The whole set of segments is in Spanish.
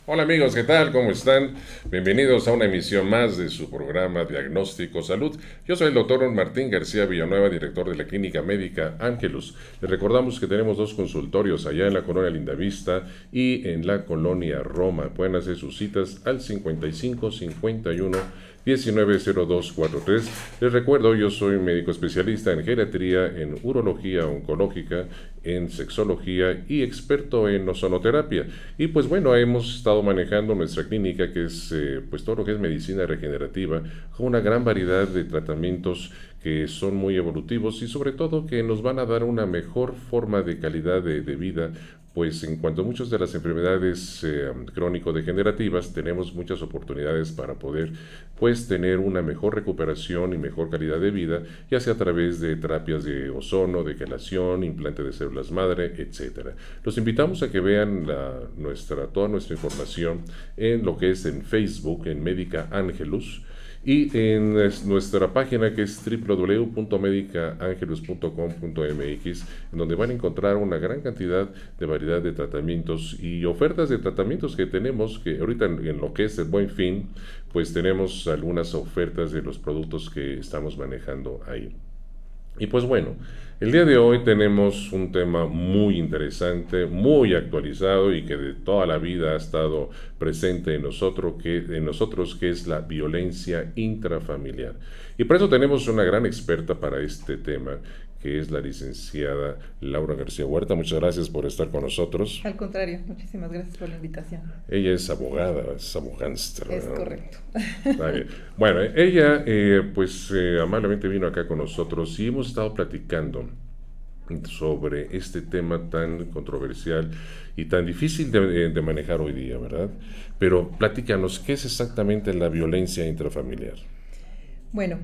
Hola amigos, ¿qué tal? ¿Cómo están? Bienvenidos a una emisión más de su programa Diagnóstico Salud. Yo soy el doctor Martín García Villanueva, director de la Clínica Médica Ángelus. Les recordamos que tenemos dos consultorios allá en la colonia Lindavista y en la colonia Roma. Pueden hacer sus citas al 55 51 190243. Les recuerdo, yo soy médico especialista en geriatría, en urología oncológica, en sexología y experto en ozonoterapia. Y pues bueno, hemos estado manejando nuestra clínica, que es pues todo lo que es medicina regenerativa, con una gran variedad de tratamientos que son muy evolutivos y sobre todo que nos van a dar una mejor forma de calidad de vida, pues en cuanto a muchas de las enfermedades crónico-degenerativas tenemos muchas oportunidades para poder pues tener una mejor recuperación y mejor calidad de vida, ya sea a través de terapias de ozono, de quelación, implante de células madre, etcétera. Los invitamos a que vean toda nuestra información en lo que es en Facebook, en Médica Ángelus, y en nuestra página, que es www.medicaangelus.com.mx, en donde van a encontrar una gran cantidad de variedad de tratamientos y ofertas de tratamientos que tenemos, que ahorita en lo que es el Buen Fin, pues tenemos algunas ofertas de los productos que estamos manejando ahí. Y pues bueno, el día de hoy tenemos un tema muy interesante, muy actualizado y que de toda la vida ha estado presente en nosotros, que es la violencia intrafamiliar. Y por eso tenemos una gran experta para este tema, que es la licenciada Laura García Huerta. Muchas gracias por estar con nosotros. Al contrario, muchísimas gracias por la invitación. Ella es abogada, es abogánster, Es ¿verdad? correcto. Está bien. Bueno, ella pues amablemente vino acá con nosotros y hemos estado platicando sobre este tema tan controversial y tan difícil de manejar hoy día, ¿verdad? Pero platícanos, ¿qué es exactamente la violencia intrafamiliar? Bueno,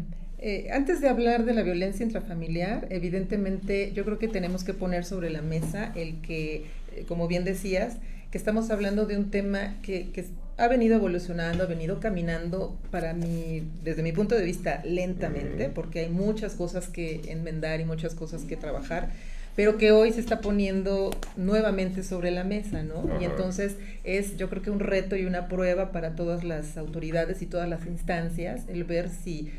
antes de hablar de la violencia intrafamiliar, evidentemente yo creo que tenemos que poner sobre la mesa el que, como bien decías, que estamos hablando de un tema que ha venido evolucionando, ha venido caminando para mí, desde mi punto de vista, lentamente, porque hay muchas cosas que enmendar y muchas cosas que trabajar, pero que hoy se está poniendo nuevamente sobre la mesa, ¿no? Y Ajá. entonces es, yo creo que un reto y una prueba para todas las autoridades y todas las instancias, el ver si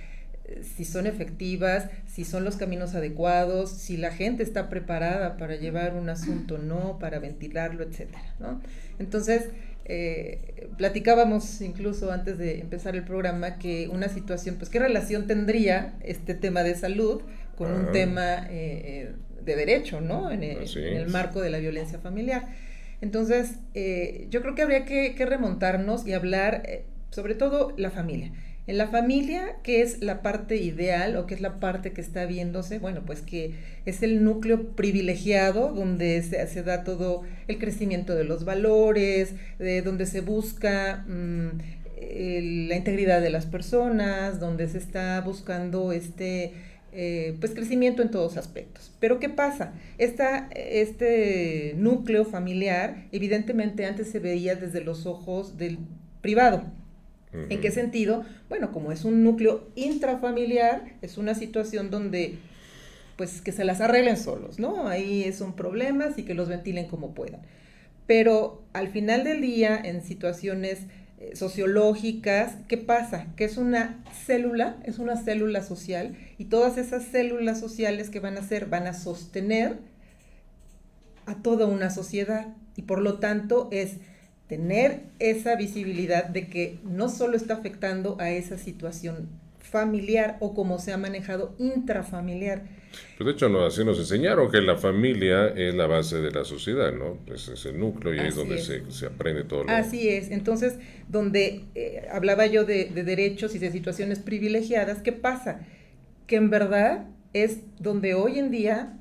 son efectivas, si son los caminos adecuados, si la gente está preparada para llevar un asunto o no, para ventilarlo, etcétera, ¿no? Entonces, platicábamos incluso antes de empezar el programa que una situación, pues, ¿qué relación tendría este tema de salud con un Ah, tema de derecho, ¿no? así En el es. marco de la violencia familiar. Entonces, yo creo que habría que remontarnos y hablar, sobre todo, la familia. En la familia, ¿qué es la parte ideal o qué es la parte que está viéndose? Bueno, pues que es el núcleo privilegiado donde se da todo el crecimiento de los valores, de donde se busca la integridad de las personas, donde se está buscando pues crecimiento en todos aspectos. Pero ¿qué pasa? Este núcleo familiar evidentemente antes se veía desde los ojos del privado. ¿En qué Ujú. sentido? Bueno, como es un núcleo intrafamiliar, es una situación donde pues que se las arreglen solos, ¿no? Ahí son problemas y que los ventilen como puedan. Pero al final del día, en situaciones sociológicas, ¿qué pasa? Que es una célula social y todas esas células sociales que van a hacer, van a sostener a toda una sociedad y por lo tanto es tener esa visibilidad de que no solo está afectando a esa situación familiar o como se ha manejado intrafamiliar. Pues de hecho así nos enseñaron que la familia es la base de la sociedad, ¿no? Pues es el núcleo y ahí es Así donde es. se aprende todo lo... Así es. Entonces, donde hablaba yo de derechos y de situaciones privilegiadas, ¿qué pasa? Que en verdad es donde hoy en día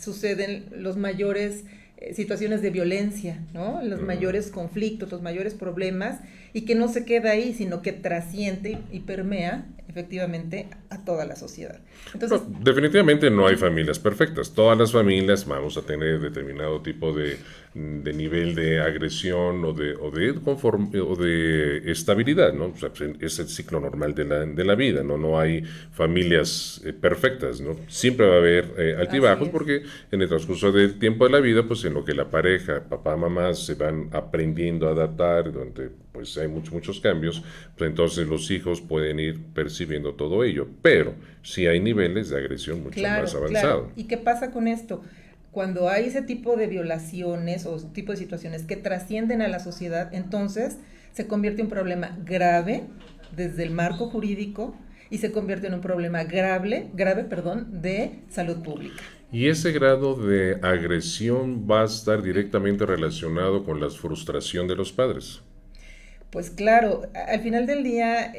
suceden los mayores situaciones de violencia, ¿no? Los Ujú. mayores conflictos, los mayores problemas y que no se queda ahí, sino que trasciende y permea efectivamente a toda la sociedad. Entonces, No, definitivamente no hay familias perfectas. Todas las familias vamos a tener determinado tipo de nivel de agresión o de estabilidad, ¿no? O sea, pues, es el ciclo normal de la vida, ¿no? No hay familias perfectas, ¿no? Siempre va a haber así altibajos es. porque en el transcurso del tiempo de la vida, pues en lo que la pareja, papá, mamá, se van aprendiendo a adaptar, donde pues hay muchos cambios, pues entonces los hijos pueden ir percibiendo todo ello. Pero sí hay niveles de agresión mucho más Claro, claro. avanzados. ¿Y qué pasa con esto? Cuando hay ese tipo de violaciones o ese tipo de situaciones que trascienden a la sociedad, entonces se convierte en un problema grave desde el marco jurídico y se convierte en un problema grave, perdón, de salud pública. Y ese grado de agresión va a estar directamente relacionado con la frustración de los padres. Pues claro, al final del día,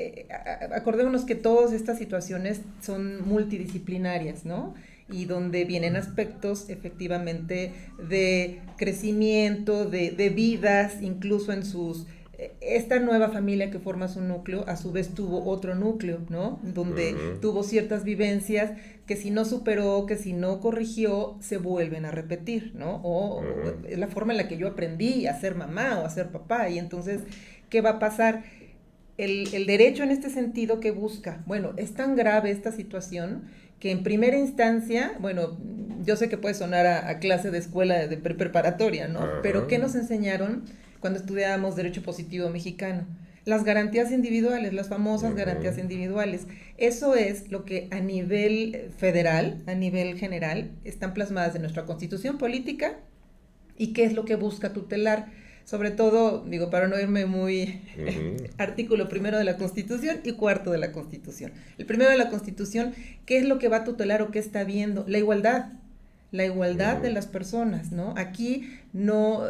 acordémonos que todas estas situaciones son multidisciplinarias, ¿no? Y donde vienen aspectos efectivamente de crecimiento, de vidas, incluso en sus... Esta nueva familia que forma su núcleo, a su vez tuvo otro núcleo, ¿no? Donde Ujú, tuvo ciertas vivencias que si no superó, que si no corrigió, se vuelven a repetir, ¿no? O ujú. es la forma en la que yo aprendí a ser mamá o a ser papá, y entonces ¿qué va a pasar? El derecho en este sentido que busca, bueno, es tan grave esta situación que en primera instancia, bueno, yo sé que puede sonar a clase de escuela de preparatoria, ¿no? Ajá. Pero ¿qué nos enseñaron cuando estudiábamos derecho positivo mexicano? Las garantías individuales, las famosas garantías Ujú. individuales. Eso es lo que a nivel federal, a nivel general, están plasmadas en nuestra constitución política y qué es lo que busca tutelar. Sobre todo, digo, para no irme muy Ujú. artículo primero de la Constitución y cuarto de la Constitución. El primero de la Constitución, ¿qué es lo que va a tutelar o qué está viendo? La igualdad de Ujú. las personas, ¿no? Aquí no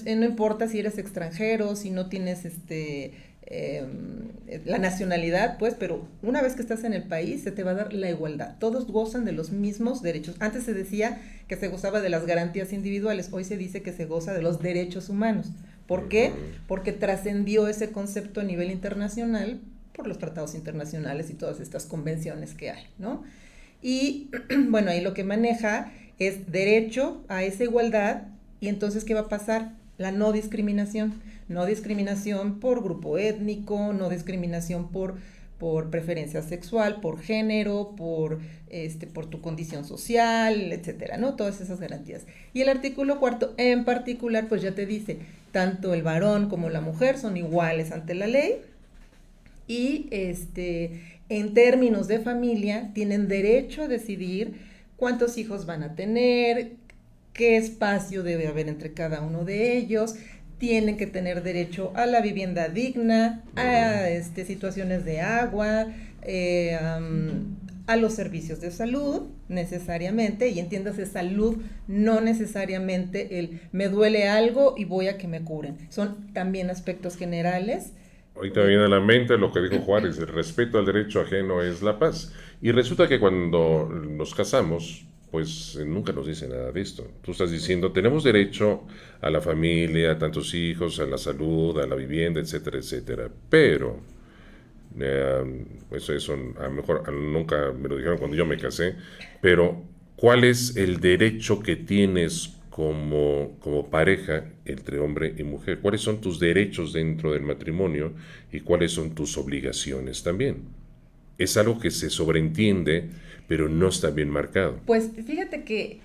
importa si eres extranjero, si no tienes eh, la nacionalidad, pues, pero una vez que estás en el país se te va a dar la igualdad. Todos gozan de los mismos derechos. Antes se decía que se gozaba de las garantías individuales, hoy se dice que se goza de los derechos humanos. ¿Por qué? Ujú. Porque trascendió ese concepto a nivel internacional por los tratados internacionales y todas estas convenciones que hay, ¿no? Y bueno, ahí lo que maneja es derecho a esa igualdad y entonces ¿qué va a pasar? La no discriminación. No discriminación por grupo étnico, no discriminación por preferencia sexual, por género, por tu condición social, etcétera, ¿no? Todas esas garantías. Y el artículo cuarto en particular, pues ya te dice, tanto el varón como la mujer son iguales ante la ley y en términos de familia tienen derecho a decidir cuántos hijos van a tener, qué espacio debe haber entre cada uno de ellos, tienen que tener derecho a la vivienda digna, Ujú. a situaciones de agua, a los servicios de salud necesariamente, y entiéndase salud, no necesariamente el me duele algo y voy a que me curen, son también aspectos generales. Ahorita me viene a la mente lo que dijo Juárez, el respeto al derecho ajeno es la paz. Y resulta que cuando nos casamos, pues nunca nos dice nada de esto. Tú estás diciendo, tenemos derecho a la familia, a tantos hijos, a la salud, a la vivienda, etcétera, etcétera. Pero, eso a lo mejor nunca me lo dijeron cuando yo me casé, pero ¿cuál es el derecho que tienes como pareja entre hombre y mujer? ¿Cuáles son tus derechos dentro del matrimonio y cuáles son tus obligaciones también? Es algo que se sobreentiende, pero no está bien marcado. Pues fíjate que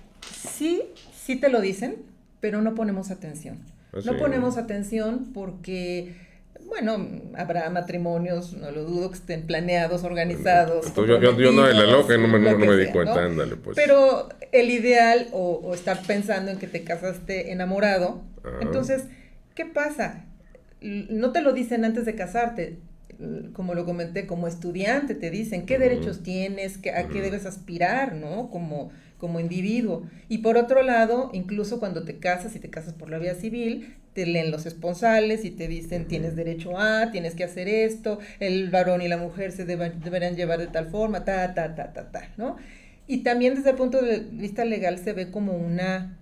sí, sí te lo dicen, pero no ponemos atención. Así. No ponemos atención porque, bueno, habrá matrimonios, no lo dudo, que estén planeados, organizados, Entonces yo no de la comprometidos, loca y lo no que me di sea, cuenta, ¿no? ándale pues. Pero el ideal o estar pensando en que te casaste enamorado, Ajá. entonces, ¿qué pasa? No te lo dicen antes de casarte, como lo comenté, como estudiante te dicen qué Ujú, derechos tienes, a qué ujú, debes aspirar, ¿no? Como individuo. Y por otro lado, incluso cuando te casas y te casas por la vía civil, te leen los esponsales y te dicen tienes ujú. derecho a, tienes que hacer esto, el varón y la mujer deberán llevar de tal forma, ¿no? Y también desde el punto de vista legal se ve como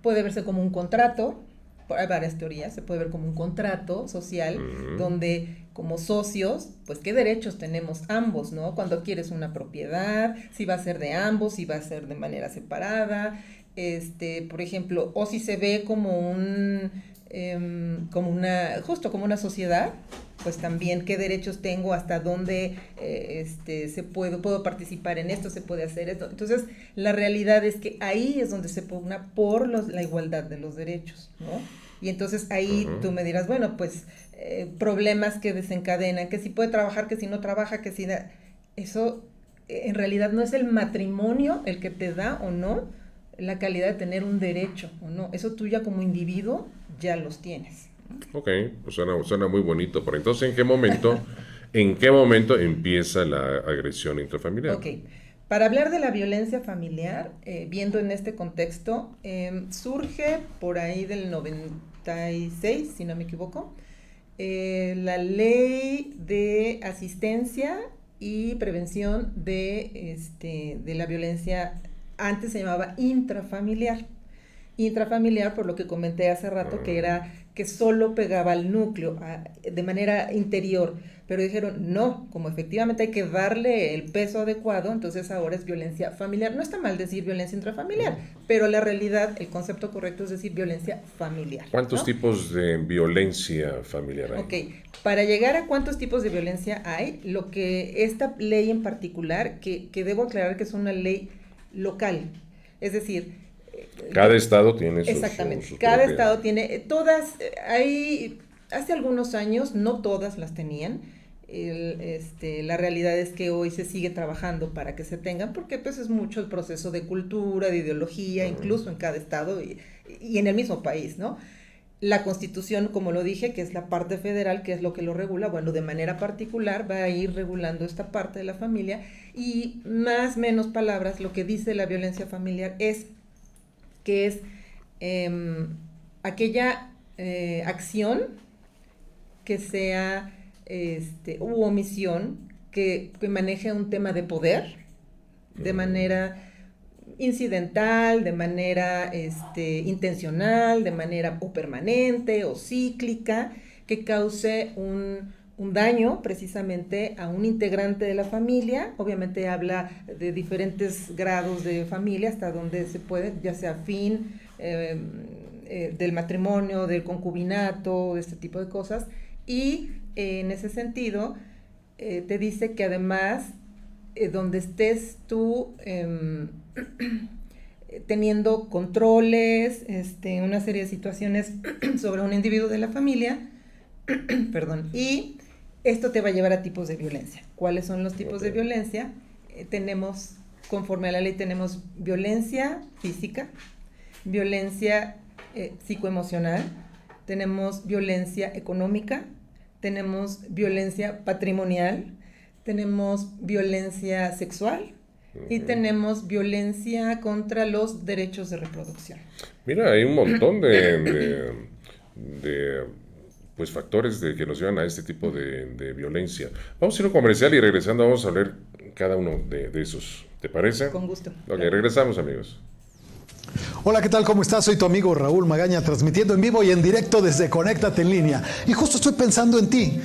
puede verse como un contrato, hay varias teorías, se puede ver como un contrato social Ujú. donde como socios, pues qué derechos tenemos ambos, ¿no? Cuando adquieres una propiedad, si va a ser de ambos, si va a ser de manera separada, por ejemplo, o si se ve como justo como una sociedad, pues también qué derechos tengo, hasta dónde puedo participar en esto, se puede hacer esto. Entonces, la realidad es que ahí es donde se pugna por la igualdad de los derechos, ¿no? Y entonces ahí Ujú. tú me dirás, bueno, pues problemas que desencadenan, que si puede trabajar, que si no trabaja, que si... Eso en realidad no es el matrimonio el que te da o no la calidad de tener un derecho o no. Eso tú ya como individuo ya los tienes. Ok, pues suena muy bonito, pero entonces en qué momento empieza la agresión intrafamiliar? Ok, para hablar de la violencia familiar, viendo en este contexto, surge por ahí del 96, si no me equivoco, la ley de asistencia y prevención de la violencia, antes se llamaba intrafamiliar. Intrafamiliar, por lo que comenté hace rato, que Ah, era que solo pegaba al núcleo de manera interior, pero dijeron, no, como efectivamente hay que darle el peso adecuado, entonces ahora es violencia familiar. No está mal decir violencia intrafamiliar, pero la realidad, el concepto correcto es decir violencia familiar, ¿cuántos ¿no? tipos de violencia familiar hay? Ok, para llegar a cuántos tipos de violencia hay, lo que esta ley en particular, que debo aclarar que es una ley local, es decir, Cada estado tiene exactamente. sus Cada propias. estado tiene, hay, hace algunos años, no todas las tenían. La realidad es que hoy se sigue trabajando para que se tengan, porque pues es mucho el proceso de cultura, de ideología, incluso en cada estado y en el mismo país, ¿no? La Constitución, como lo dije, que es la parte federal, que es lo que lo regula, bueno, de manera particular va a ir regulando esta parte de la familia y más menos palabras, lo que dice la violencia familiar es que es eh, aquella acción que sea u omisión que maneje un tema de poder de manera incidental, de manera intencional, de manera o permanente o cíclica, que cause un daño precisamente a un integrante de la familia. Obviamente habla de diferentes grados de familia hasta donde se puede, ya sea fin del matrimonio, del concubinato, de este tipo de cosas. Y en ese sentido, te dice que además, donde estés tú teniendo controles, una serie de situaciones sobre un individuo de la familia, perdón, y esto te va a llevar a tipos de violencia. ¿Cuáles son los tipos Ok. de violencia? Tenemos, conforme a la ley, tenemos violencia física, violencia psicoemocional, tenemos violencia económica, tenemos violencia patrimonial, tenemos violencia sexual y tenemos violencia contra los derechos de reproducción. Mira, hay un montón de, pues, factores que nos llevan a este tipo de violencia. Vamos a ir a un comercial y regresando vamos a ver cada uno de esos. ¿Te parece? Con gusto, Ok, claro. regresamos, amigos. Hola, ¿qué tal? ¿Cómo estás? Soy tu amigo Raúl Magaña, transmitiendo en vivo y en directo desde Conéctate en línea. Y justo estoy pensando en ti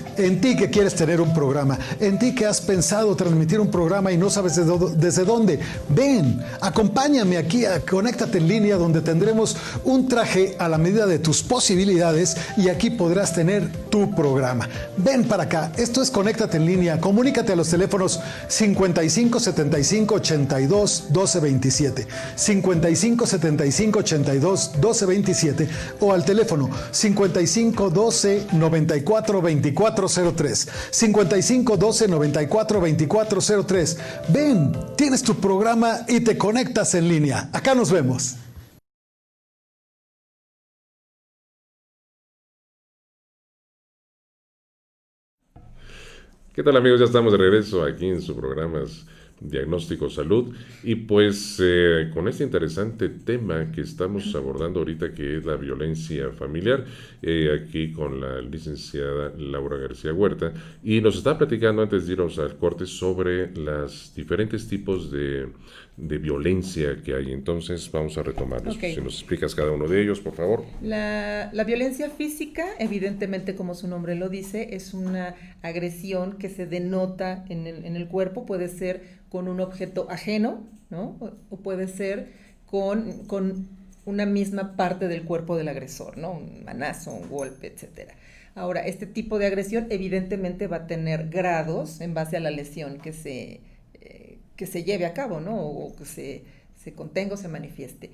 que quieres tener un programa, en ti que has pensado transmitir un programa y no sabes desde dónde. Ven, acompáñame aquí a Conéctate en línea, donde tendremos un traje a la medida de tus posibilidades y aquí podrás tener tu programa. Ven para acá, esto es Conéctate en línea. Comunícate a los teléfonos 55 75 82 12 27, 55 75 82 12 27 o al teléfono 55 12 94 24 03, 55 12 94 24 03. Ven, tienes tu programa y te conectas en línea. Acá nos vemos. ¿Qué tal, amigos? Ya estamos de regreso aquí en su programa Diagnóstico Salud. Y pues con este interesante tema que estamos abordando ahorita, que es la violencia familiar, aquí con la licenciada Laura García Huerta, y nos está platicando antes de irnos al corte sobre los diferentes tipos de violencia que hay. Entonces vamos a retomarlos. Okay. Si nos explicas cada uno de ellos, por favor. La violencia física, evidentemente, como su nombre lo dice, es una agresión que se denota en el cuerpo. Puede ser con un objeto ajeno, ¿no? O puede ser con una misma parte del cuerpo del agresor, ¿no? Un manazo, un golpe, etcétera. Ahora, este tipo de agresión evidentemente va a tener grados en base a la lesión que se lleve a cabo, ¿no? O que se contenga o se manifieste.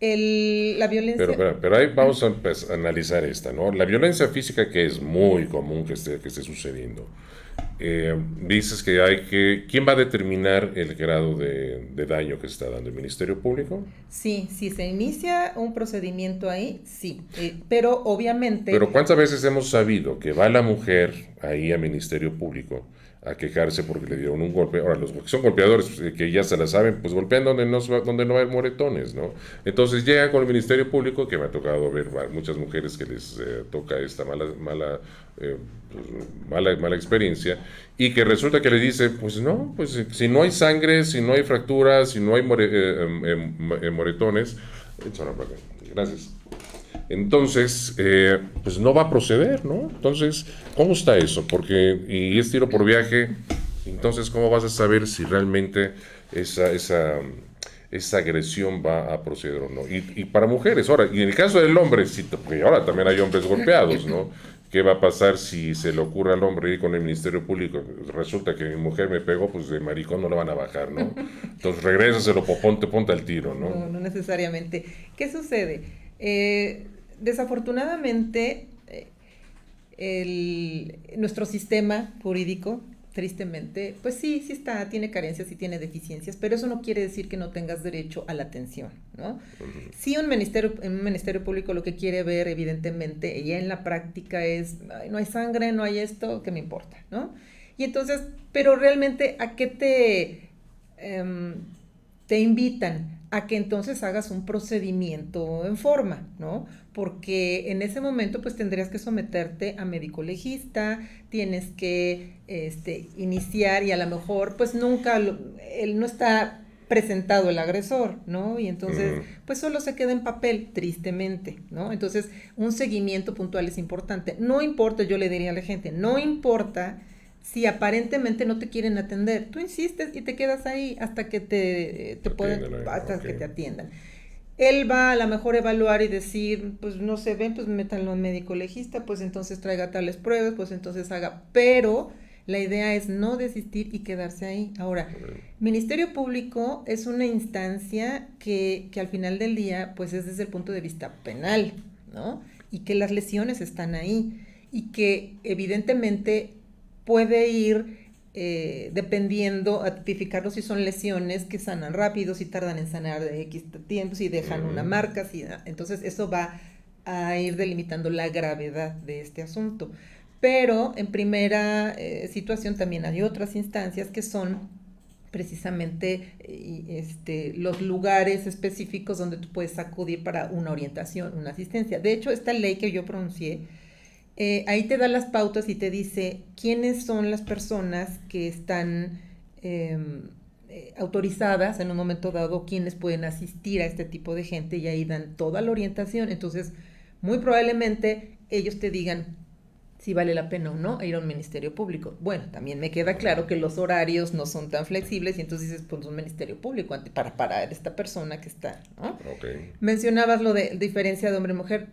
La violencia... Pero ahí vamos a analizar esta, ¿no? La violencia física, que es muy común que esté sucediendo. Dices que ¿quién va a determinar el grado de daño que se está dando? ¿El Ministerio Público? Sí, si se inicia un procedimiento ahí, sí, pero obviamente... Pero ¿cuántas veces hemos sabido que va la mujer ahí al Ministerio Público a quejarse porque le dieron un golpe? Ahora, los que son golpeadores, pues, que ya se la saben, pues golpean donde no hay moretones, ¿no? Entonces llegan con el Ministerio Público, que me ha tocado ver muchas mujeres que les toca esta mala experiencia, y que resulta que le dice, pues no, pues si no hay sangre, si no hay fracturas, si no hay moretones, gracias. Entonces, pues no va a proceder, ¿no? Entonces, ¿cómo está eso? Porque, y es tiro por viaje, entonces, ¿cómo vas a saber si realmente esa agresión va a proceder o no? Y para mujeres, ahora, y en el caso del hombre, sí, porque ahora también hay hombres golpeados, ¿no? ¿Qué va a pasar si se le ocurre al hombre ir con el Ministerio Público? Resulta que mi mujer me pegó, pues de maricón no la van a bajar, ¿no? Entonces regrésaselo, ponte al tiro, ¿no? No necesariamente. ¿Qué sucede? Desafortunadamente, nuestro sistema jurídico, tristemente, pues sí tiene carencias y tiene deficiencias, pero eso no quiere decir que no tengas derecho a la atención, ¿no? Uh-huh. Sí, un ministerio público lo que quiere ver, evidentemente, ya en la práctica es, no hay sangre, no hay esto, ¿qué me importa?, ¿no? Y entonces, pero realmente, ¿a qué te invitan? A que entonces hagas un procedimiento en forma, ¿no? Porque en ese momento pues tendrías que someterte a médico legista, tienes que iniciar, y a lo mejor pues nunca, él no está presentado el agresor, ¿no? Y entonces pues solo se queda en papel, tristemente, ¿no? Entonces un seguimiento puntual es importante. No importa, yo le diría a la gente, no importa si aparentemente no te quieren atender, tú insistes y te quedas ahí hasta que que te atiendan. Él va a lo mejor a evaluar y decir, pues no se ven, pues métanlo en médico legista, pues entonces traiga tales pruebas, pues entonces haga, pero la idea es no desistir y quedarse ahí. Ahora, Ministerio Público es una instancia que al final del día, pues es desde el punto de vista penal, ¿no? Y que las lesiones están ahí, y que evidentemente puede ir dependiendo, a tipificarlo si son lesiones que sanan rápido, si tardan en sanar de X tiempo, si dejan una marca, entonces eso va a ir delimitando la gravedad de este asunto. Pero en primera situación también hay otras instancias que son precisamente los lugares específicos donde tú puedes acudir para una orientación, una asistencia. De hecho, esta ley que yo pronuncié, ahí te da las pautas y te dice quiénes son las personas que están autorizadas en un momento dado, quiénes pueden asistir a este tipo de gente, y ahí dan toda la orientación. Entonces, muy probablemente ellos te digan si vale la pena o no ir a un ministerio público. Bueno, también me queda claro que los horarios no son tan flexibles, y entonces dices, pues un ministerio público para parar a esta persona que está, ¿no? Okay. Mencionabas lo de diferencia de hombre y mujer.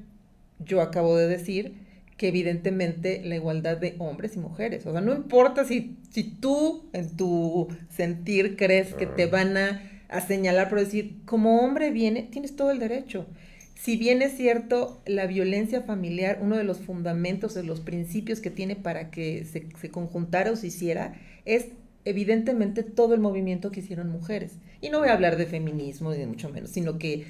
Yo acabo de decir que evidentemente la igualdad de hombres y mujeres, o sea, no importa si tú en tu sentir crees que te van a señalar por decir, como hombre tienes todo el derecho. Si bien es cierto, la violencia familiar, uno de los fundamentos, de los principios que tiene para que se conjuntara o se hiciera, es evidentemente todo el movimiento que hicieron mujeres. Y no voy a hablar de feminismo ni de mucho menos, sino que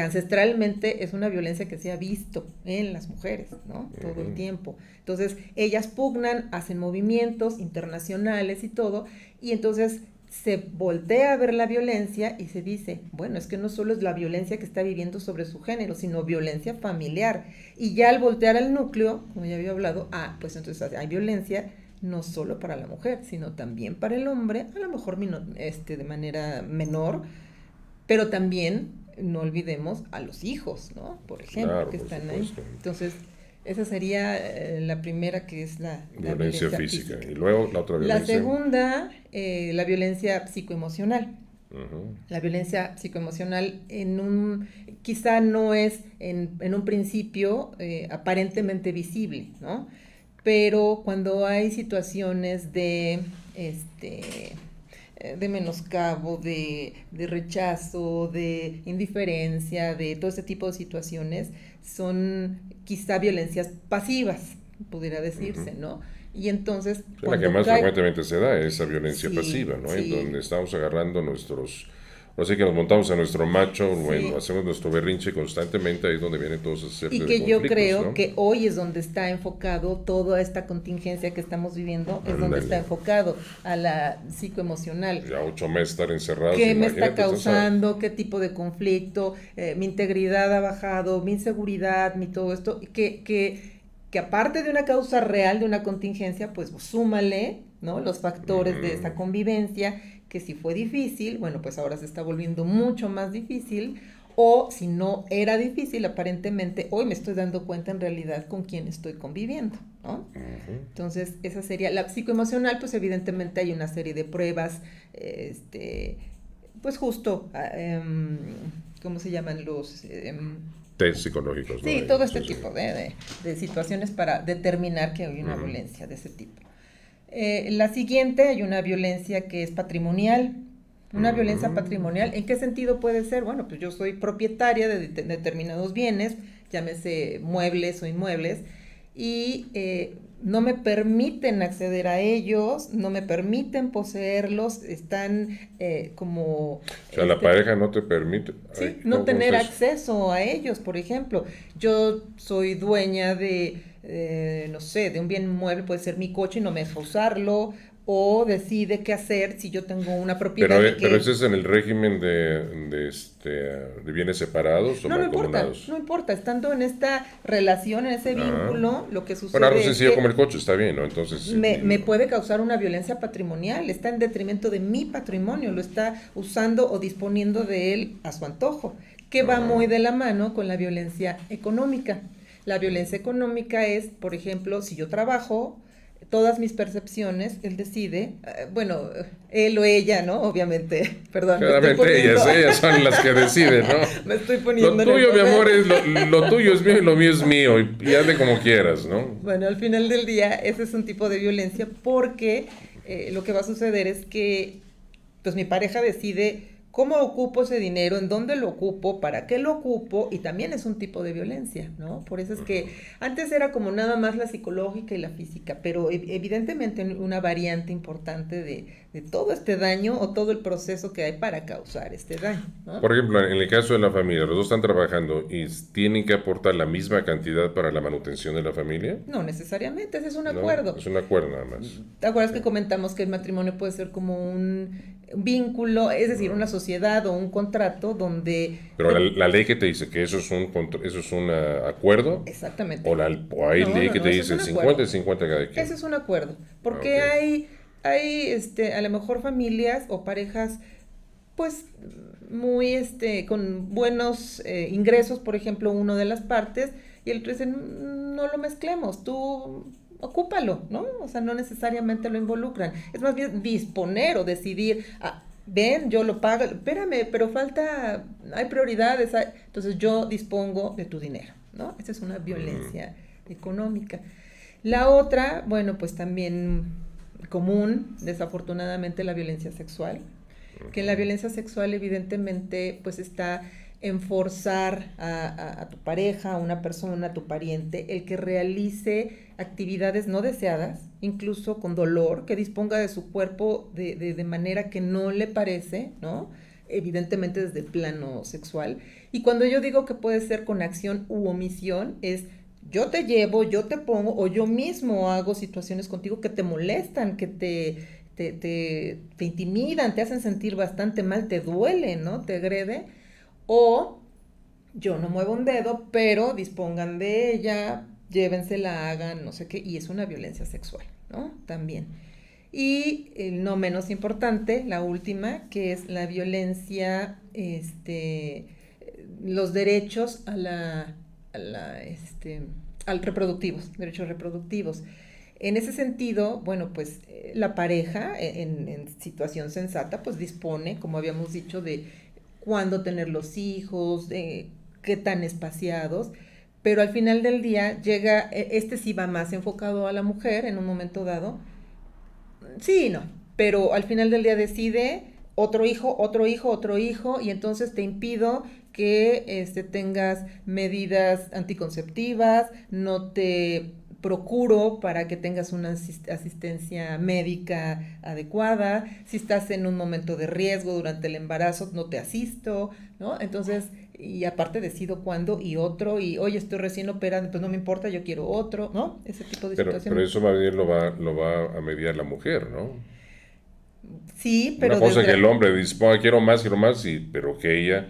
ancestralmente es una violencia que se ha visto en las mujeres, ¿no? Todo el tiempo. Entonces, ellas pugnan, hacen movimientos internacionales y todo, y entonces se voltea a ver la violencia y se dice, bueno, es que no solo es la violencia que está viviendo sobre su género, sino violencia familiar. Y ya al voltear al núcleo, como ya había hablado, pues entonces hay violencia no solo para la mujer, sino también para el hombre, a lo mejor de manera menor, pero también no olvidemos a los hijos, ¿no? Por ejemplo, claro, que por están supuesto. ahí. Entonces, esa sería la primera, que es la Violencia física. Y luego la otra La violencia. segunda, la violencia psicoemocional. Ujú. La violencia psicoemocional quizá no es en un principio aparentemente visible, ¿no? Pero cuando hay situaciones de menoscabo, de rechazo, de indiferencia, de todo ese tipo de situaciones, son quizá violencias pasivas, pudiera decirse, ¿no? Y entonces, La que más frecuentemente se da es esa violencia pasiva, ¿no? Sí. En donde estamos agarrando así que nos montamos a nuestro macho, Sí. bueno, hacemos nuestro berrinche constantemente, ahí es donde vienen todos esos Y que yo creo, ¿no?, que hoy es donde está enfocado toda esta contingencia que estamos viviendo, es donde está enfocado a la psicoemocional. Ya 8 meses estar encerrados. ¿Qué me está causando? ¿Qué tipo de conflicto? Mi integridad ha bajado, mi inseguridad, mi todo esto, que aparte de una causa real, de una contingencia, pues súmale, ¿no?, los factores de esa convivencia, que si fue difícil, bueno, pues ahora se está volviendo mucho más difícil, o si no era difícil, aparentemente, hoy me estoy dando cuenta en realidad con quién estoy conviviendo, ¿no? Entonces, esa sería, la psicoemocional, pues evidentemente hay una serie de pruebas, pues justo, ¿cómo se llaman los...? Test psicológicos, ¿no? Sí, todo este tipo de situaciones para determinar que hay una violencia de ese tipo. La siguiente, hay una violencia que es patrimonial. Una violencia patrimonial, ¿en qué sentido puede ser? Bueno, pues yo soy propietaria de determinados bienes, llámese muebles o inmuebles, y no me permiten acceder a ellos, no me permiten poseerlos, están como... O sea, la pareja no te permite... Sí, no tener acceso a ellos, por ejemplo. Yo soy dueña no sé, de un bien mueble, puede ser mi coche y no me deja usarlo, o decide qué hacer si yo tengo una propiedad. Pero ese es en el régimen de bienes separados o mancomunados. No importa, estando en esta relación, en ese vínculo, lo que sucede. Bueno, algo sencillo como el coche, está bien, ¿no? Entonces. Me puede causar una violencia patrimonial, está en detrimento de mi patrimonio, lo está usando o disponiendo de él a su antojo, que va muy de la mano con la violencia económica. La violencia económica es, por ejemplo, si yo trabajo, todas mis percepciones, él decide, bueno, él o ella, ¿no? Obviamente, perdón. Claramente ellas son las que deciden, ¿no? Me estoy poniendo... Lo tuyo, mi amor, lo tuyo es mío y lo mío es mío, y hazle como quieras, ¿no? Bueno, al final del día, ese es un tipo de violencia porque lo que va a suceder es que, pues mi pareja decide cómo ocupo ese dinero, en dónde lo ocupo, para qué lo ocupo, y también es un tipo de violencia, ¿no? Por eso es que antes era como nada más la psicológica y la física, pero evidentemente una variante importante de todo este daño o todo el proceso que hay para causar este daño, ¿no? Por ejemplo, en el caso de la familia, ¿los dos están trabajando y tienen que aportar la misma cantidad para la manutención de la familia? No necesariamente, ese es un acuerdo. No, es un acuerdo nada más. ¿Te acuerdas que comentamos que el matrimonio puede ser como un vínculo, es decir, una sociedad o un contrato donde... Pero la ley que te dice que eso es un acuerdo. Exactamente. O hay ley que te dice 50 y 50 cada quien. Ese es un acuerdo, porque hay a lo mejor familias o parejas pues muy con buenos ingresos, por ejemplo, uno de las partes, y el otro dice, no lo mezclemos, tú ocúpalo, ¿no? O sea, no necesariamente lo involucran. Es más bien disponer o decidir, ven, yo lo pago, espérame, pero hay prioridades, entonces yo dispongo de tu dinero, ¿no? Esa es una violencia económica. La otra, bueno, pues también común, desafortunadamente, la violencia sexual, que la violencia sexual evidentemente pues está en forzar a tu pareja, a una persona, a tu pariente, el que realice actividades no deseadas, incluso con dolor, que disponga de su cuerpo de manera que no le parece, ¿no? Evidentemente desde el plano sexual. Y cuando yo digo que puede ser con acción u omisión, es yo te llevo, yo te pongo, o yo mismo hago situaciones contigo que te molestan, que te intimidan, te hacen sentir bastante mal, te duele, ¿no? Te agrede. O yo no muevo un dedo, pero dispongan de ella, llévensela, hagan, no sé qué, y es una violencia sexual, ¿no? También. Y no menos importante, la última, que es la violencia, los derechos al reproductivos, derechos reproductivos. En ese sentido, bueno, pues la pareja en situación sensata, pues dispone, como habíamos dicho, de cuándo tener los hijos, de qué tan espaciados, pero al final del día llega, sí va más enfocado a la mujer en un momento dado, sí y no, pero al final del día decide otro hijo, otro hijo, otro hijo, y entonces te impido que tengas medidas anticonceptivas, no te procuro para que tengas una asistencia médica adecuada, si estás en un momento de riesgo durante el embarazo, no te asisto, ¿no? Entonces, y aparte decido cuándo y otro, y oye, estoy recién operada, pues no me importa, yo quiero otro, ¿no? Ese tipo de situaciones. Pero eso más bien lo va a mediar la mujer, ¿no? Sí, pero... Una cosa que el hombre dice, quiero más, pero que ella...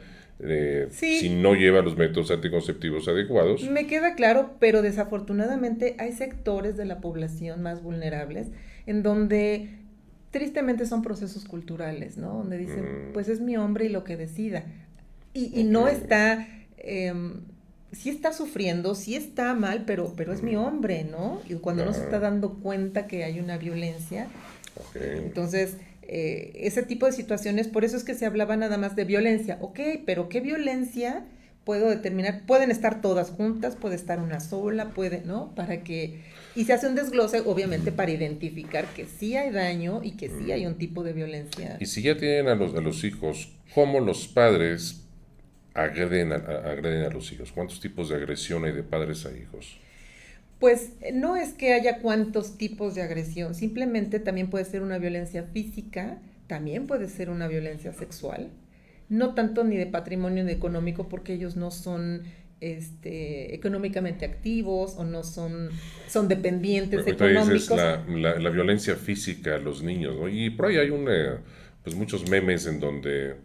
sí, si no lleva los métodos anticonceptivos adecuados. Me queda claro, pero desafortunadamente hay sectores de la población más vulnerables en donde tristemente son procesos culturales, ¿no? Donde dicen, pues es mi hombre y lo que decida. Y no está, sí está sufriendo, sí está mal, pero es mi hombre, ¿no? Y cuando no se está dando cuenta que hay una violencia, entonces... ese tipo de situaciones, por eso es que se hablaba nada más de violencia. Ok, pero ¿qué violencia puedo determinar? Pueden estar todas juntas, puede estar una sola, ¿no? Para que... Y se hace un desglose, obviamente, para identificar que sí hay daño y que sí hay un tipo de violencia. Y si ya tienen a los hijos, ¿cómo los padres agreden a los hijos? ¿Cuántos tipos de agresión hay de padres a hijos? Pues no es que haya cuantos tipos de agresión, simplemente también puede ser una violencia física, también puede ser una violencia sexual, no tanto ni de patrimonio ni económico, porque ellos no son económicamente activos o no son dependientes económicos. Dices la violencia física a los niños, ¿no? Y por ahí hay pues muchos memes en donde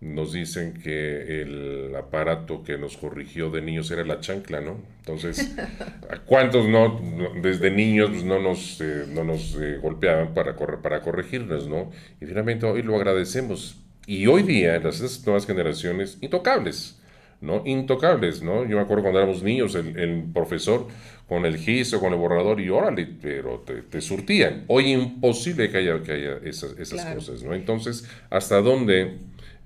nos dicen que el aparato que nos corrigió de niños era la chancla, ¿no? Entonces, ¿a cuántos desde niños pues, no nos golpeaban para corregirnos, ¿no? Y finalmente hoy lo agradecemos. Y hoy día, estas nuevas generaciones, intocables, ¿no? Intocables, ¿no? Yo me acuerdo cuando éramos niños, el profesor con el gis o con el borrador y órale, pero te surtían. Hoy imposible que haya esas claro. cosas, ¿no? Entonces, ¿hasta dónde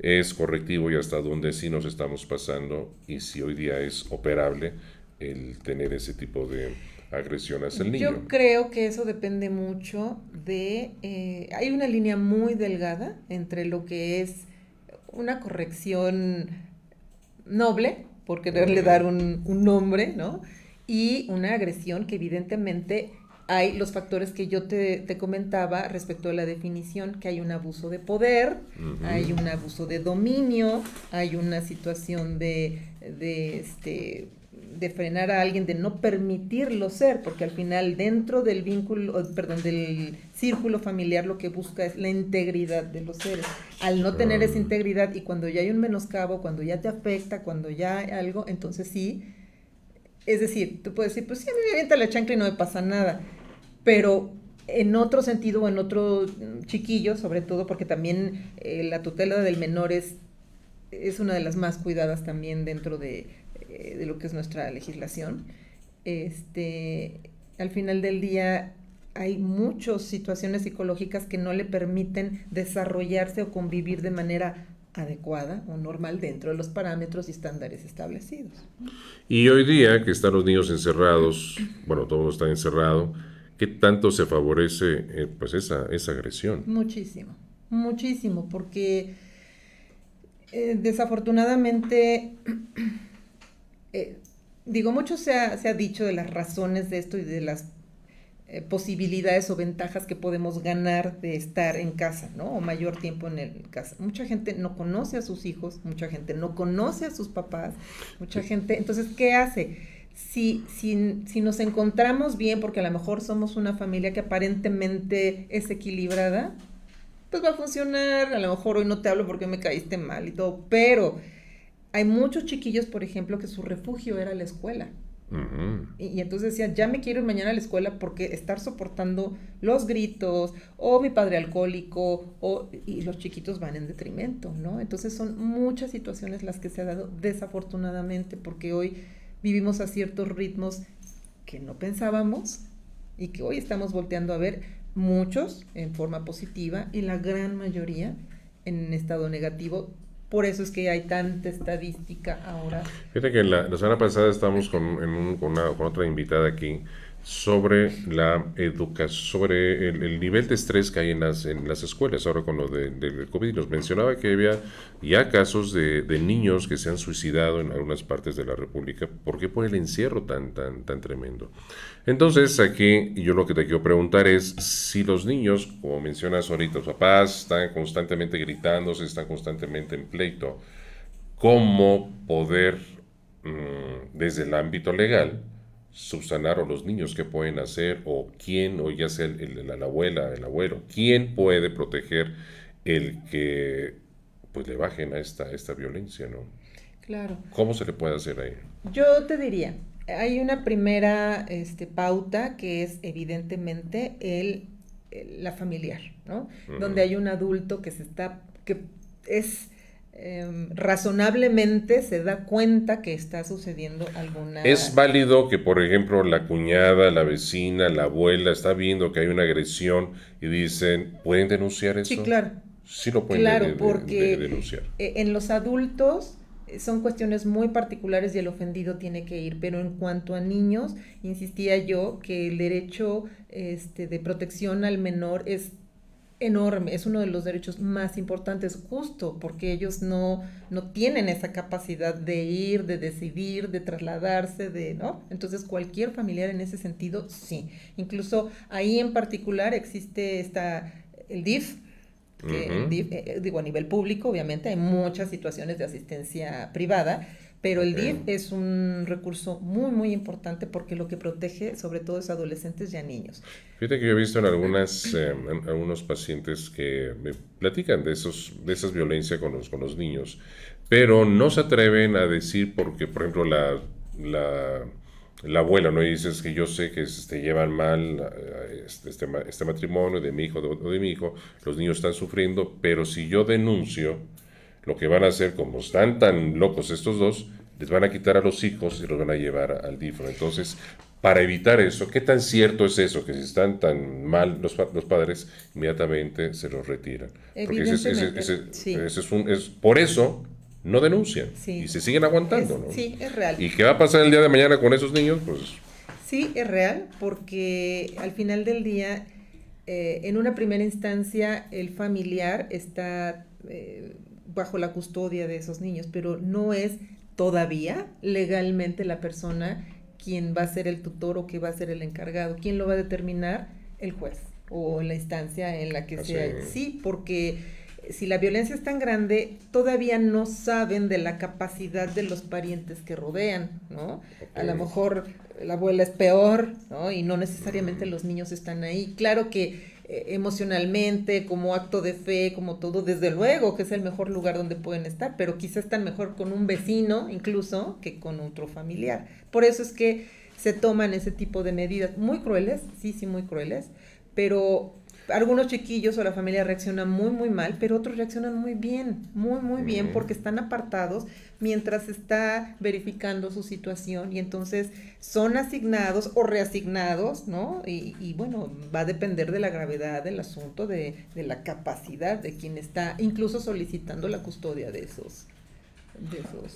es correctivo y hasta dónde sí nos estamos pasando y si hoy día es operable el tener ese tipo de agresión hacia el niño? Yo creo que eso depende mucho de... hay una línea muy delgada entre lo que es una corrección noble, por quererle dar un nombre, ¿no? Y una agresión que evidentemente... hay los factores que yo te comentaba respecto a la definición, que hay un abuso de poder, hay un abuso de dominio, hay una situación de frenar a alguien, de no permitirlo ser, porque al final dentro del del círculo familiar lo que busca es la integridad de los seres. Al no tener esa integridad y cuando ya hay un menoscabo, cuando ya te afecta, cuando ya hay algo, entonces sí, es decir, tú puedes decir, pues sí, a mí me avienta la chancla y no me pasa nada. Pero en otro sentido, o en otro chiquillo, sobre todo, porque también la tutela del menor es una de las más cuidadas también dentro de lo que es nuestra legislación. Al final del día hay muchas situaciones psicológicas que no le permiten desarrollarse o convivir de manera adecuada o normal dentro de los parámetros y estándares establecidos. Y hoy día que están los niños encerrados, bueno, todo mundo está encerrado, ¿qué tanto se favorece pues esa agresión? Muchísimo, muchísimo, porque desafortunadamente, mucho se ha dicho de las razones de esto y de las posibilidades o ventajas que podemos ganar de estar en casa, ¿no? O mayor tiempo en casa. Mucha gente no conoce a sus hijos, mucha gente no conoce a sus papás, mucha gente, entonces, ¿qué hace? si nos encontramos bien, porque a lo mejor somos una familia que aparentemente es equilibrada, pues va a funcionar. A lo mejor hoy no te hablo porque me caíste mal y todo, pero hay muchos chiquillos, por ejemplo, que su refugio era la escuela. Ujú. Y entonces decía, ya me quiero ir mañana a la escuela porque estar soportando los gritos, o mi padre alcohólico, y los chiquitos van en detrimento, ¿no? Entonces son muchas situaciones las que se ha dado desafortunadamente, porque hoy vivimos a ciertos ritmos que no pensábamos y que hoy estamos volteando a ver, muchos en forma positiva y la gran mayoría en estado negativo. Por eso es que hay tanta estadística ahora. Fíjate que la semana pasada estábamos con otra invitada aquí sobre la educación, sobre el nivel de estrés que hay en las escuelas ahora con lo del COVID. Nos mencionaba que había ya casos de niños que se han suicidado en algunas partes de la República. ¿Por qué por el encierro tan tremendo? Entonces aquí yo lo que te quiero preguntar es si los niños, como mencionas ahorita, los papás están constantemente gritándose, están constantemente en pleito, ¿cómo poder desde el ámbito legal subsanar, o los niños qué pueden hacer, o quién, o ya sea la abuela, el abuelo, quién puede proteger el que pues le bajen a esta violencia, ¿no? Claro. ¿Cómo se le puede hacer ahí? Yo te diría, hay una primera pauta que es evidentemente la familiar, ¿no? Donde hay un adulto que es razonablemente se da cuenta que está sucediendo alguna... ¿Es válido que, por ejemplo, la cuñada, la vecina, la abuela está viendo que hay una agresión y dicen, ¿pueden denunciar eso? Sí, claro. Sí lo pueden Claro, porque denunciar. En los adultos son cuestiones muy particulares y el ofendido tiene que ir, pero en cuanto a niños, insistía yo que el derecho de protección al menor es enorme, es uno de los derechos más importantes, justo porque ellos no tienen esa capacidad de ir, de decidir, de trasladarse, ¿no? Entonces cualquier familiar en ese sentido, sí. Incluso ahí en particular existe el DIF, que el DIF, digo, a nivel público, obviamente, hay muchas situaciones de asistencia privada, pero el DIF es un recurso muy, muy importante porque lo que protege sobre todo es adolescentes y a niños. Fíjate que yo he visto en algunos pacientes que me platican de esas violencias con los niños, pero no se atreven a decir porque, por ejemplo, la abuela, ¿no? Y dices que yo sé que llevan mal este matrimonio de mi hijo o de mi hijo, los niños están sufriendo, pero si yo denuncio, lo que van a hacer, como están tan locos estos dos, les van a quitar a los hijos y los van a llevar al DIF. Entonces, para evitar eso, ¿qué tan cierto es eso? Que si están tan mal los padres, inmediatamente se los retiran. Evidentemente, sí. Por eso no denuncian, sí, y se siguen aguantando, ¿no? Sí, es real. ¿Y qué va a pasar el día de mañana con esos niños? Pues sí, es real, porque al final del día, en una primera instancia, el familiar está bajo la custodia de esos niños, pero no es todavía legalmente la persona quien va a ser el tutor o que va a ser el encargado. ¿Quién lo va a determinar? El juez o la instancia en la que sea. Sí, porque si la violencia es tan grande, todavía no saben de la capacidad de los parientes que rodean, ¿no? A lo mejor la abuela es peor, ¿no? Y no necesariamente los niños están ahí. Claro que emocionalmente, como acto de fe, como todo, desde luego que es el mejor lugar donde pueden estar, pero quizás están mejor con un vecino incluso que con otro familiar. Por eso es que se toman ese tipo de medidas muy crueles, sí, muy crueles, pero algunos chiquillos o la familia reaccionan muy, muy mal, pero otros reaccionan muy bien, muy bien, porque están apartados mientras se está verificando su situación y entonces son asignados o reasignados, ¿no? Y bueno, va a depender de la gravedad del asunto, de la capacidad de quien está incluso solicitando la custodia de esos.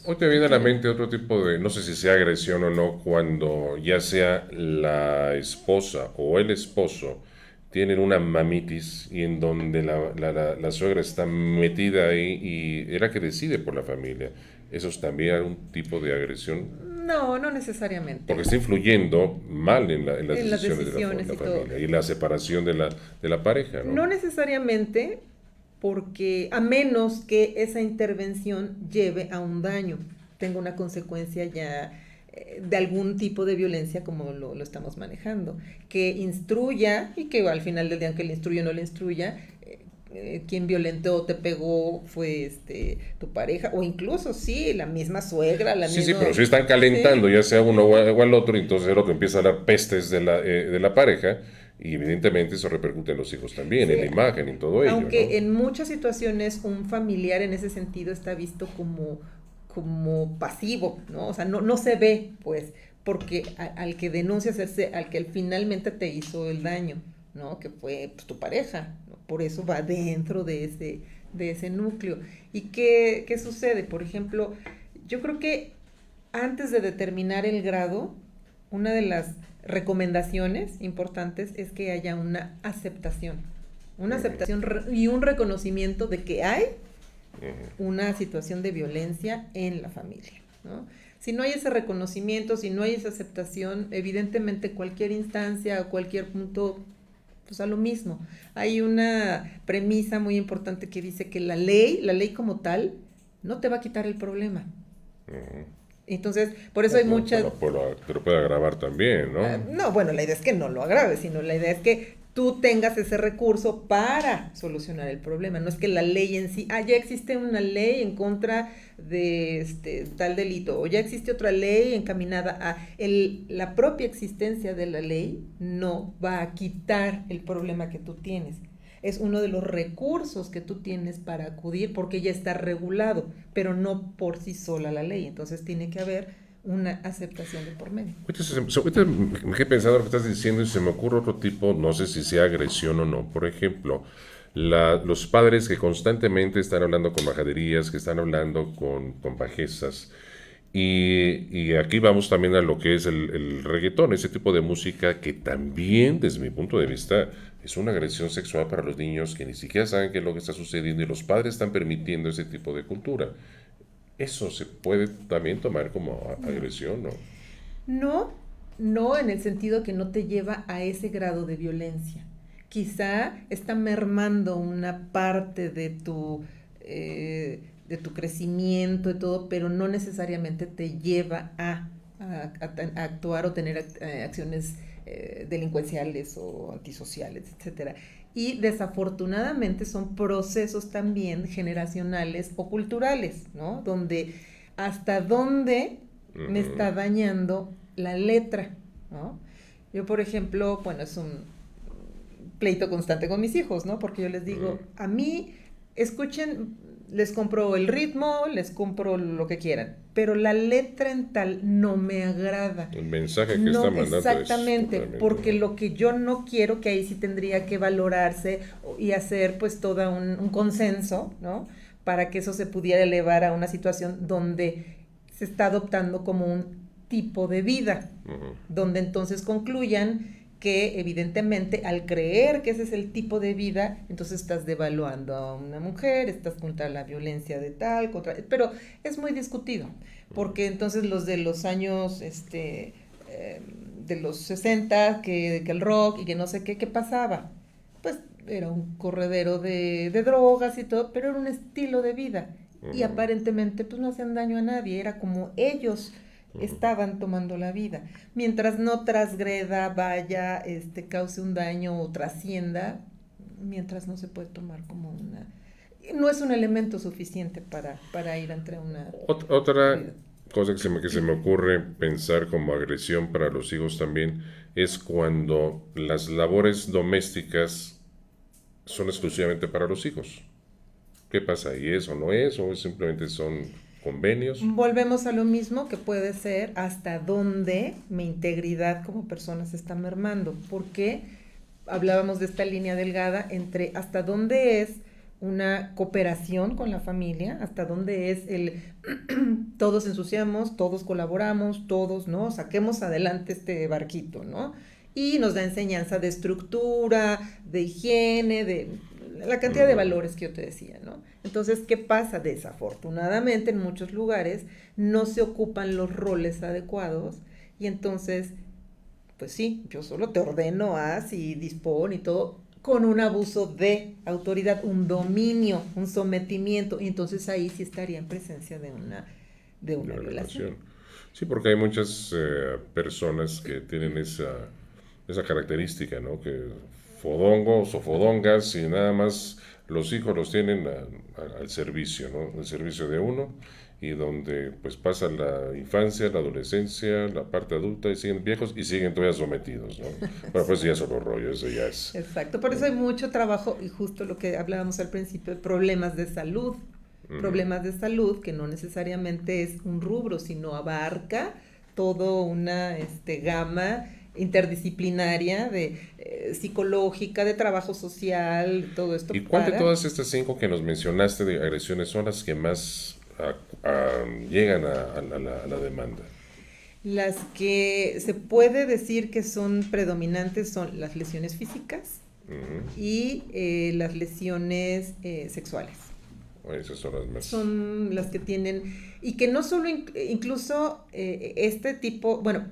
Hoy te viene a la mente otro tipo de, no sé si sea agresión o no, cuando ya sea la esposa o el esposo tienen una mamitis y en donde la suegra está metida ahí y era que decide por la familia. ¿Eso es también un tipo de agresión? No, no necesariamente. Porque está influyendo mal en las decisiones de la familia y la separación de la pareja, ¿no? No necesariamente, porque a menos que esa intervención lleve a un daño, tenga una consecuencia ya de algún tipo de violencia como lo estamos manejando, que instruya y que al final del día, aunque le instruya o no le instruya, quien violentó o te pegó fue tu pareja, o incluso sí, la misma suegra, la Sí, misma... sí, pero si están calentando, Sí. ya sea uno o al otro, entonces el otro empieza a hablar pestes de la pareja, y evidentemente eso repercute en los hijos también, en Sí, la imagen, en todo ello, aunque ¿no? en muchas situaciones un familiar en ese sentido está visto como pasivo, ¿no? O sea, no se ve, pues, porque al que denuncias es al que finalmente te hizo el daño, ¿no? Que fue pues, tu pareja, ¿no? Por eso va dentro de ese núcleo. ¿Y qué sucede? Por ejemplo, yo creo que antes de determinar el grado, una de las recomendaciones importantes es que haya una aceptación y un reconocimiento de que hay una situación de violencia en la familia, ¿no? Si no hay ese reconocimiento, si no hay esa aceptación, evidentemente cualquier instancia o cualquier punto, pues a lo mismo. Hay una premisa muy importante que dice que la ley como tal, no te va a quitar el problema. Entonces, por eso hay muchas... Pero puede agravar también, ¿no? No, bueno, la idea es que no lo agraves, sino la idea es que tú tengas ese recurso para solucionar el problema. No es que la ley en sí, ya existe una ley en contra de tal delito, o ya existe otra ley encaminada a la propia existencia de la ley no va a quitar el problema que tú tienes. Es uno de los recursos que tú tienes para acudir porque ya está regulado, pero no por sí sola la ley. Entonces tiene que haber una aceptación de por medio. Ahorita me quedé pensando lo que estás diciendo y se me ocurre otro tipo, no sé si sea agresión o no. Por ejemplo, los padres que constantemente están hablando con majaderías, que están hablando con bajezas. Y aquí vamos también a lo que es el reggaetón, ese tipo de música que también, desde mi punto de vista, es una agresión sexual para los niños que ni siquiera saben qué es lo que está sucediendo y los padres están permitiendo ese tipo de cultura. Eso se puede también tomar como agresión, ¿no? No, no en el sentido que no te lleva a ese grado de violencia. Quizá está mermando una parte de tu crecimiento y todo, pero no necesariamente te lleva a actuar o tener acciones delincuenciales o antisociales, etcétera. Y desafortunadamente son procesos también generacionales o culturales, ¿no? Donde hasta dónde me está dañando la letra, ¿no? Yo, por ejemplo, bueno, es un pleito constante con mis hijos, ¿no? Porque yo les digo, a mí, escuchen, les compro el ritmo, les compro lo que quieran, pero la letra en tal no me agrada. El mensaje que no, está mandando exactamente, es porque lo que yo no quiero, que ahí sí tendría que valorarse y hacer pues todo un consenso, ¿no? Para que eso se pudiera elevar a una situación donde se está adoptando como un tipo de vida, donde entonces concluyan que evidentemente al creer que ese es el tipo de vida, entonces estás devaluando a una mujer, estás contra la violencia de tal, pero es muy discutido, porque entonces los de los años, de los 60, que el rock y que no sé qué pasaba, pues era un corredero de drogas y todo, pero era un estilo de vida, y aparentemente pues no hacían daño a nadie, era como ellos estaban tomando la vida. Mientras no transgreda, vaya, cause un daño o trascienda, mientras no se puede tomar como una... No es un elemento suficiente para ir entre una... Otra vida. cosa que se me ocurre pensar como agresión para los hijos también es cuando las labores domésticas son exclusivamente para los hijos. ¿Qué pasa ahí? ¿Es o no es? ¿O simplemente son convenios? Volvemos a lo mismo, que puede ser hasta dónde mi integridad como persona se está mermando, porque hablábamos de esta línea delgada entre hasta dónde es una cooperación con la familia, hasta dónde es el todos ensuciamos, todos colaboramos, todos, ¿no? Saquemos adelante este barquito, ¿no? Y nos da enseñanza de estructura, de higiene, de la cantidad de valores que yo te decía, ¿no? Entonces, ¿qué pasa? Desafortunadamente, en muchos lugares no se ocupan los roles adecuados y entonces, pues sí, yo solo te ordeno, haz y dispón y todo, con un abuso de autoridad, un dominio, un sometimiento, y entonces ahí sí estaría en presencia de una violación. Sí, porque hay muchas personas que tienen esa característica, ¿no? Que fodongos o fodongas y nada más los hijos los tienen al servicio, ¿no? Al servicio de uno y donde pues pasa la infancia, la adolescencia, la parte adulta y siguen viejos y siguen todavía sometidos, ¿no? Bueno, pues ya son los rollos, eso ya es. Exacto, por eso hay mucho trabajo y justo lo que hablábamos al principio, problemas de salud. Problemas de salud que no necesariamente es un rubro, sino abarca todo una gama interdisciplinaria de psicológica, de trabajo social, todo esto. ¿Y cuál de todas estas 5 que nos mencionaste de agresiones son las que más llegan a la demanda? Las que se puede decir que son predominantes son las lesiones físicas y las lesiones sexuales. Esas son las más. Son las que tienen, y que no solo, incluso este tipo, bueno,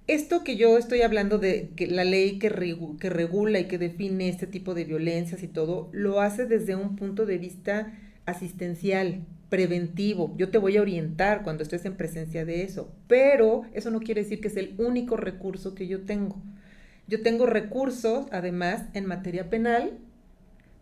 esto que yo estoy hablando de que la ley que regula y que define este tipo de violencias y todo, lo hace desde un punto de vista asistencial, preventivo. Yo te voy a orientar cuando estés en presencia de eso, pero eso no quiere decir que es el único recurso que yo tengo. Yo tengo recursos, además, en materia penal,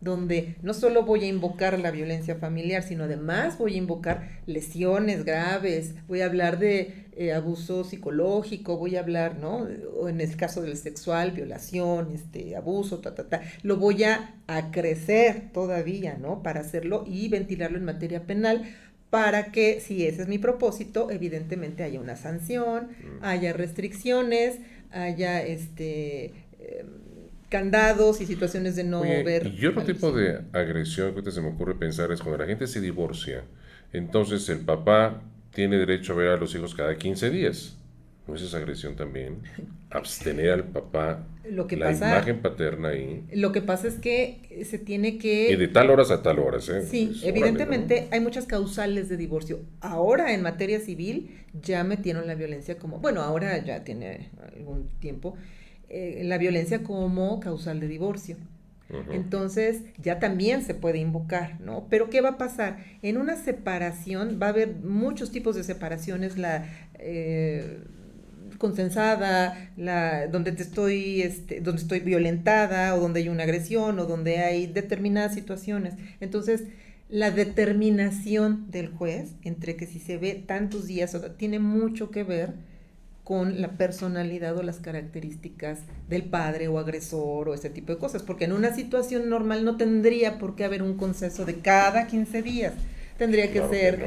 donde no solo voy a invocar la violencia familiar, sino además voy a invocar lesiones graves, voy a hablar de abuso psicológico, voy a hablar, ¿no? O en el caso del sexual, violación, abuso, lo voy a crecer todavía, ¿no? Para hacerlo y ventilarlo en materia penal, para que, si ese es mi propósito, evidentemente haya una sanción, haya restricciones, haya candados y situaciones de no ver. Y otro tipo de agresión que se me ocurre pensar es cuando la gente se divorcia, entonces el papá tiene derecho a ver a los hijos cada 15 días. ¿No es esa agresión también? Abstener al papá, la imagen paterna ahí. Lo que pasa es que se tiene que... Y de tal horas a tal horas, ¿eh? Sí, pues, evidentemente, ¿no? Hay muchas causales de divorcio. Ahora en materia civil ya metieron la violencia como... Bueno, ahora ya tiene algún tiempo... la violencia como causal de divorcio. Entonces ya también se puede invocar, ¿no? Pero ¿qué va a pasar? En una separación va a haber muchos tipos de separaciones, la consensada, donde donde estoy violentada, o donde hay una agresión, o donde hay determinadas situaciones. Entonces, la determinación del juez entre que si se ve tantos días, tiene mucho que ver con la personalidad o las características del padre o agresor o ese tipo de cosas, porque en una situación normal no tendría por qué haber un consenso de cada 15 días, tendría que ser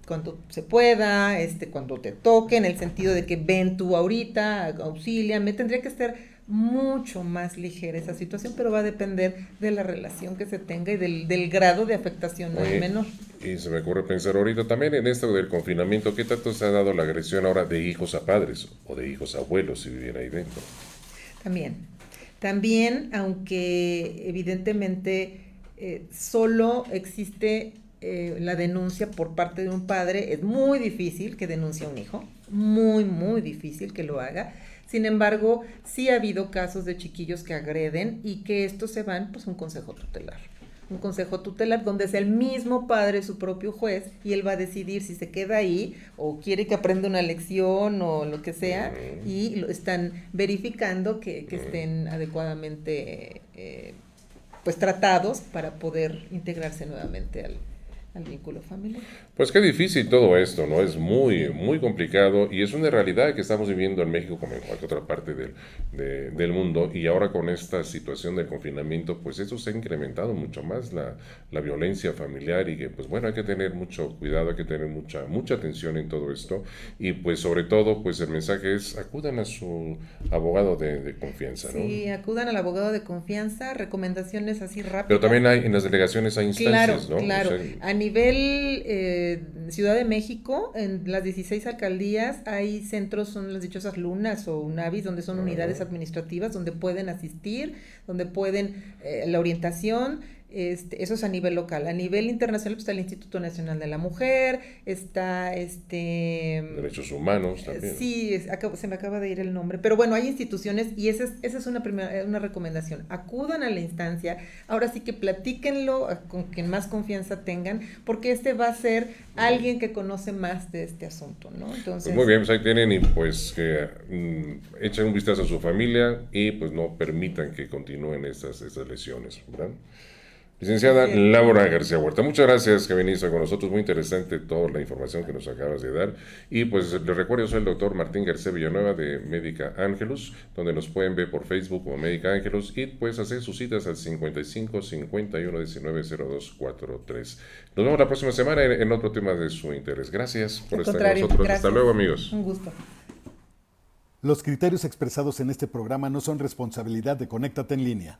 cuando se pueda, cuando te toque, en el sentido de que ven tú ahorita, auxíliame, tendría que ser mucho más ligera esa situación, pero va a depender de la relación que se tenga y del grado de afectación del menor. Y se me ocurre pensar ahorita también en esto del confinamiento, ¿qué tanto se ha dado la agresión ahora de hijos a padres o de hijos a abuelos si vivían ahí dentro? También, aunque evidentemente solo existe la denuncia por parte de un padre, es muy difícil que denuncie a un hijo, muy, muy difícil que lo haga. Sin embargo, sí ha habido casos de chiquillos que agreden y que estos se van pues a un consejo tutelar. Un consejo tutelar donde es el mismo padre su propio juez y él va a decidir si se queda ahí o quiere que aprenda una lección o lo que sea, y lo están verificando que estén adecuadamente pues tratados para poder integrarse nuevamente al vínculo familiar. Pues qué difícil todo esto, ¿no? Es muy, muy complicado y es una realidad que estamos viviendo en México como en cualquier otra parte del mundo, y ahora con esta situación del confinamiento, pues eso se ha incrementado mucho más la violencia familiar, y que pues bueno, hay que tener mucho cuidado, hay que tener mucha atención en todo esto, y pues sobre todo pues el mensaje es acudan a su abogado de confianza, ¿no? Sí, acudan al abogado de confianza, recomendaciones así rápidas. Pero también en las delegaciones hay instancias, ¿no? Claro, o sea, a nivel Ciudad de México, en las 16 alcaldías hay centros, son las dichosas lunas o UNAVIS, donde son unidades administrativas donde pueden asistir, donde pueden la orientación, Eso es a nivel local. A nivel internacional pues, está el Instituto Nacional de la Mujer, está Derechos Humanos también. Sí, se me acaba de ir el nombre, pero bueno, hay instituciones y esa es una recomendación. Acudan a la instancia, ahora sí que platíquenlo con quien más confianza tengan, porque va a ser alguien que conoce más de este asunto, ¿no? Entonces, pues muy bien, pues ahí tienen y pues que echen un vistazo a su familia y pues no permitan que continúen estas lesiones, ¿verdad? Licenciada Laura García Huerta, muchas gracias que viniste con nosotros, muy interesante toda la información que nos acabas de dar. Y pues les recuerdo, yo soy el doctor Martín García Villanueva de Médica Ángelus, donde nos pueden ver por Facebook como Médica Ángelus y pues hacer sus citas al 55 51 19 02 43. Nos vemos la próxima semana en otro tema de su interés. Gracias por estar con nosotros. Gracias. Hasta luego, amigos. Un gusto. Los criterios expresados en este programa no son responsabilidad de Conéctate en Línea.